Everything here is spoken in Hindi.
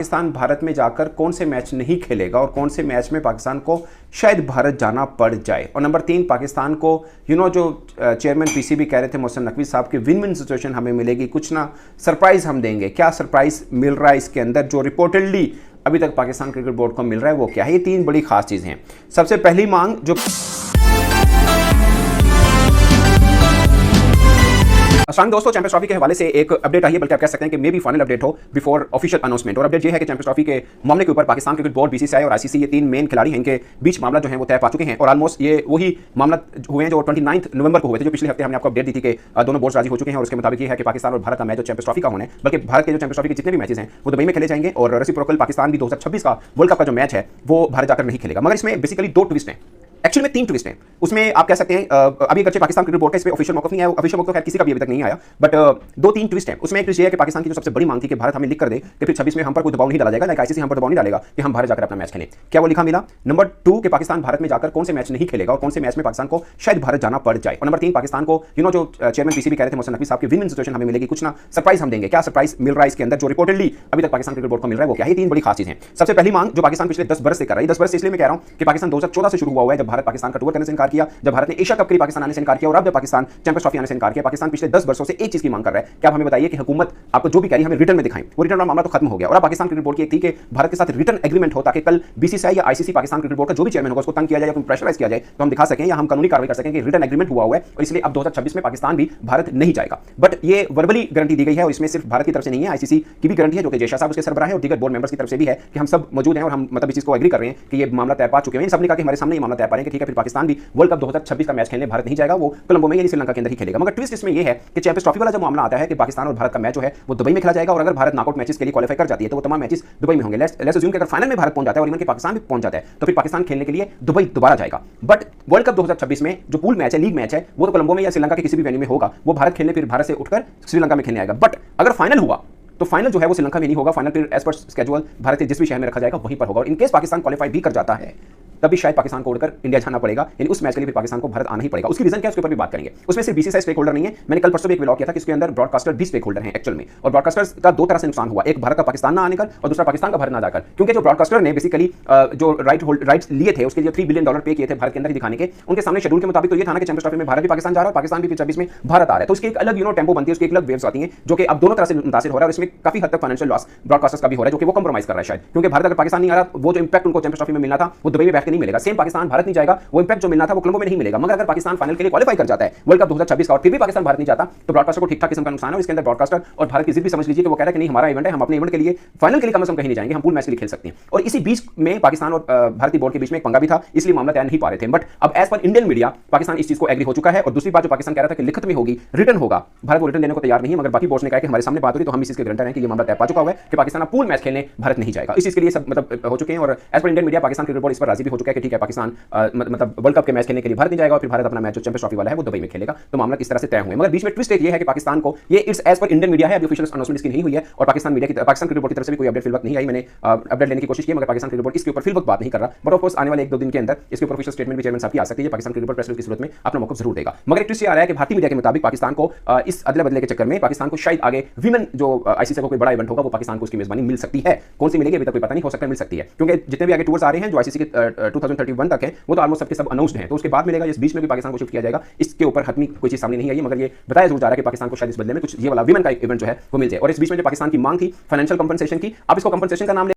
पाकिस्तान भारत में जाकर कौन से मैच नहीं खेलेगा और कौन से मैच में पाकिस्तान को शायद भारत जाना पड़ जाए। और नंबर 3, पाकिस्तान को जो चेयरमैन पीसीबी कह रहे थे मोहसिन नकवी साहब की विन विन सिचुएशन हमें मिलेगी, कुछ ना सरप्राइज हम देंगे। क्या सरप्राइज मिल रहा है इसके अंदर जो रिपोर्टेडली अभी तक पाकिस्तान क्रिकेट बोर्ड को मिल रहा है वो क्या है? ये 3 बड़ी खास चीजें हैं। सबसे पहली मांग जो दोस्तों, चैंपियंस ट्रॉफी के हवाले से एक अपडेट आई है, बल्कि आप कह सकते हैं कि मे बी फाइनल अपडेट हो बिफोर ऑफिशियल अनाउंसमेंट। और अपडेट ये है कि चैंपियंस ट्रॉफी के मामले के ऊपर पाकिस्तान क्रिकेट बोर्ड, बीसीसीआई और आईसीसी, ये 3 मेन खिलाड़ी हैं, इनके बीच मामला जो है वो तय पा चुके हैं। और ऑलमोस्ट ये वही मामला हुए हैं जो 29 नवंबर को हुए थे, जो पिछले हफ्ते हमने आपको अपडेट दी थी कि दोनों बोर्ड राजी हो चुके हैं। और उसके मुताबिक ये है कि पाकिस्तान और भारत का मैच जो चैंपियंस ट्रॉफी का होना है, बल्कि भारत के जो चैंपियंस ट्रॉफी के जितने भी मैचेस हैं वो दुबई में खेले जाएंगे। और रेसिप्रोकल पाकिस्तान भी 2026 का वर्ल्ड कप का जो मैच है वो भारत जाकर नहीं खेलेगा। मगर इसमें बेसिकली 2 ट्विस्ट हैं, एक्चुअली में 3 ट्विस्ट हैं। उसमें आप कह सकते हैं अभी अगर पाकिस्तान क्रिकेट बोर्ड का इस पे ऑफिशियल मौक़िफ़ नहीं आया, ऑफिशियल मौक़िफ़ किसी का भी अभी तक नहीं आया, बट 2-3 ट्विस्ट हैं। उसमें एक ट्विस्ट ये है कि पाकिस्तान की जो सबसे बड़ी मांग थी कि भारत हमें लिख कर दे कि फिर 26 में हम पर कोई दबाव नहीं डाला जाएगा, लाइक आईसीसी हम पर दबाव नहीं डालेगा कि हम भारत जाकर अपना मैच खेलें। क्या वो लिखा मिला? नंबर 2 कि पाकिस्तान भारत में जाकर कौन से मैच नहीं खेलेगा और कौन से मैच में पाकिस्तान को शायद भारत जाना पड़ जाए। और नंबर 3, पाकिस्तान को जो चेयरमैन पीसीबी कह रहे थे मोहसिन नकवी साहब की विन विन सिचुएशन हमें मिलेगी, कुछ ना सरप्राइज हम देंगे। क्या सरप्राइज मिल रहा है इसके अंदर जो रिपोर्टेडली अभी तक पाकिस्तान क्रिकेट बोर्ड को मिल रहा है वो क्या है? ये 3 बड़ी खास चीजें हैं। सबसे पहली मांग जो पाकिस्तान पिछले 10 बरस से कर रहा है, 10 बरस इसलिए मैं कह रहा हूं कि पाकिस्तान 2014 से शुरू हुआ है, जब भारत पाकिस्तान का टूर करने से इनकार किया, जब भारत ने एशिया कप के लिए पाकिस्तान आने से इनकार किया, और अब जब पाकिस्तान चैंपियंस ट्रॉफी आने से इनकार किया। पाकिस्तान पिछले 10 वर्षों से एक चीज की मांग कर रहा है कि आप हमें बताइए कि हुकूमत आपको जो भी कह रही है हमें रिटर्न में दिखाएं। वो रिटर्न का मामला तो खत्म हो गया। और अब पाकिस्तान क्रिकेट बोर्ड की एक थी कि भारत के साथ रिटर्न एग्रीमेंट हो, ताकि कल बीसीसीआई या आईसीसी पाकिस्तान क्रिकेट बोर्ड का जो भी चेयरमैन होगा उसको तंग किया जाए या प्रेशराइज किया जाए तो हम दिखा सकें या हम कानूनी कार्रवाई कर सकें कि रिटर्न एग्रीमेंट हुआ है और इसलिए अब 2026 में पाकिस्तान भी भारत नहीं जाएगा। बट ये वर्बली गारंटी दी गई है और इसमें सिर्फ भारत की तरफ से नहीं है, आईसीसी की भी गारंटी है जो कि जयशाह साहब उसके सरबराह है, और दीगर बोर्ड मेंबर्स की तरफ से भी है कि हम सब मौजूद हैं और हम इस चीज को एग्री कर रहे हैं कि ये मामला तय पा चुके हैं। सबने कहा कि हमारे सामने ये मामला तय पा रहे हैं कि ठीक है, फिर पाकिस्तान भी वर्ल्ड कप 2026 का मैच खेलने भारत नहीं जाएगा, वो कोलंबो में यानी श्रीलंका के अंदर ही खेलेगा। मगर ट्विस्ट इसमें यह है कि चैंपियंस ट्रॉफी वाला जब मामला आता है कि पाकिस्तान और भारत का मैच जो है वो दुबई में खेला जाएगा, और अगर भारत नॉकआउट मैचेस के लिए क्वालीफाई कर जाती है तो वो तमाम मैचेस दुबई में होंगे। लेट्स अज्यूम कि अगर फाइनल में भारत पहुंच जाता है और इवन कि पाकिस्तान भी पहुंच जाता है तो फिर पाकिस्तान खेलने के लिए दुबई दोबारा जाएगा। बट वर्ल्ड कप 2026 में जो पूल मैच है, लीग मैच है, वो तो कोलंबो में या श्रीलंका के किसी भी वेन्यू में होगा। वो भारत खेलने फिर भारत से उठकर श्रीलंका में खेलने आएगा। बट अगर फाइनल हुआ तो फाइनल जो है वो श्रीलंका में नहीं होगा, फाइनल फिर एज पर स्केड्यूल भारत के जिस भी शहर में रखा जाएगा वहीं पर होगा। और इनकेस पाकिस्तान क्वालीफाई भी कर जाता है तभी शायद पाकिस्तान को उड़कर इंडिया जाना पड़ेगा, यानी उस मैच के लिए फिर पाकिस्तान को भारत आना ही पड़ेगा। उसकी रीजन क्या है उसके ऊपर भी बात करेंगे। उसमें सिर्फ बीसीसीआई स्टेक होल्डर नहीं है, मैंने कल परसों भी एक व्लॉग किया था कि इसके अंदर ब्रॉडकास्टर भी स्टेक होल्डर हैं एक्चुअल में। और ब्रॉडकास्टर्स का 2 तरह से नुकसान हुआ, एक भारत का पाकिस्तान ना आने का और दूसरा पाकिस्तान का भारत ना जाकर। क्योंकि जो ब्रॉडकास्टर ने बेसिकली जो राइट्स लिए थे उसके लिए $3 बिलियन पे किए थे भारत के अंदर ही दिखाने के, उनके सामने शेड्यूल के मुताबिक तो ये था ना कि चैंपियंस ट्रॉफी में भारत भी पाकिस्तान जा रहा है, पाकिस्तान भी 26 में भारत आ रहा है। तो उसकी एक अलग टेम्पो बनती है, उसकी एक अलग वेव्स आती हैं जो कि अब दोनों तरह से मुतासिर हो रहा है। और इसमें काफी हद तक फाइनेंशियल लॉस ब्रॉडकास्टर्स का भी हो रहा है जो कि वो कंप्रोमाइज कर रहा है शायद, क्योंकि भारत अगर पाकिस्तान नहीं आ रहा वो जो इंपैक्ट उनको चैंपियंस ट्रॉफी में मिलना था वो दुबई में बैठ के नहीं मिलेगा। सेम पाकिस्तान भारत नहीं जाएगा, वो इंपैक्ट जो मिलना था वो कोलंबो में नहीं मिलेगा। मगर अगर पाकिस्तान फाइनल के लिए क्वालीफाई कर जाता है वर्ल्ड कप 2026 का और फिर भी पाकिस्तान भारत नहीं जाता तो ब्रॉडकास्टर को ठीक ठाक किस्म का नुकसान है। इसके अंदर ब्रॉडकास्टर और भारत की जिद भी समझ लीजिए कि वो कह रहा है कि नहीं, हमारा इवेंट है, हम अपने इवेंट के लिए फाइनल के लिए कम से कम कहीं नहीं जाएंगे, हम पूल मैच के लिए खेल सकते हैं। और इसी बीच में पाकिस्तान और भारतीय बोर्ड के बीच में एक पंगा भी था, इसलिए मामला तय नहीं पा रहे थे। बट अब as per Indian media Pakistan इस चीज को एग्री हो चुका है। और दूसरी बात जो पाकिस्तान कह रहा था कि लिखित में होगी, रिटर्न होगा, भारत वो रिटर्न देने को तैयार नहीं है। मगर बाकी बोर्ड ने कहा कि हमारे सामने बात हो रही तो हम इस चीज के गारंटर हैं कि ये मामला तय पा चुका हुआ है कि पाकिस्तान पूल मैच खेलने भारत नहीं जाएगा। इस चीज के लिए सब हो चुके हैं। और as per Indian media Pakistan cricket board इस पर राजी भी हो चुका है कि ठीक है, पाकिस्तान वर्ल्ड कप के मैच खेलने के लिए भारत नहीं जाएगा और फिर भारत अपना मैच जो चैंपियंस ट्रॉफी वाला है वो दुबई में खेलेगा। तो मामला किस तरह से तय हुए। मगर बीच में ट्विस्ट ये है कि पाकिस्तान को ये it's as per Indian media है, अभी ऑफिशियल अनाउंसमेंट इसकी नहीं हुई है और पाकिस्तान क्रिकेट बोर्ड की तरफ से भी कोई अपडेट फिल वक्त नहीं आई। मैंने अपडेट लेने की कोशिश की मगर पाकिस्तान क्रिकेट बोर्ड इसके ऊपर फिल वक्त बात नहीं कर रहा। बट ऑफ कोर्स आने वाले 1-2 दिन के अंदर इसके ऊपर ऑफिशियल स्टेटमेंट भी चेयरमैन साहब की आ सकती है। पाकिस्तान क्रिकेट बोर्ड प्रेस की सूरत में अपना मौक़िफ़ जरूर देगा। मगर एक ट्विस्ट आ रहा है कि भारतीय मीडिया के मुताबिक पाकिस्तान को इस अदले बदले के चक्कर में पाकिस्तान को शायद आगे विमेन जो आईसीसी का कोई बड़ा इवेंट होगा वो पाकिस्तान को उसकी मेजबानी मिल सकती है। कौन सी मिलेगी अभी तक कोई पता नहीं, हो सकता है मिल सकती है, क्योंकि जितने भी आगे टूर्स आ रहे हैं जो आईसीसी के 2031 तक है वो तो ऑलमोस्ट सबके सब अनाउंस्ड हैं। तो उसके बाद मिलेगा, इस बीच में भी पाकिस्तान को शिफ्ट किया जाएगा, इसके ऊपर हतमी कोई चीज सामने नहीं आई। मगर ये बताया जरूर जा रहा है कि पाकिस्तान को शायद इस बदले में कुछ ये वाला विमेन का इवेंट जो है वो मिल जाए। और इस बीच में जो पाकिस्तान की मांग थी फाइनेंशियल कंपनसेशन की, अब इसको कंपनसेशन का नाम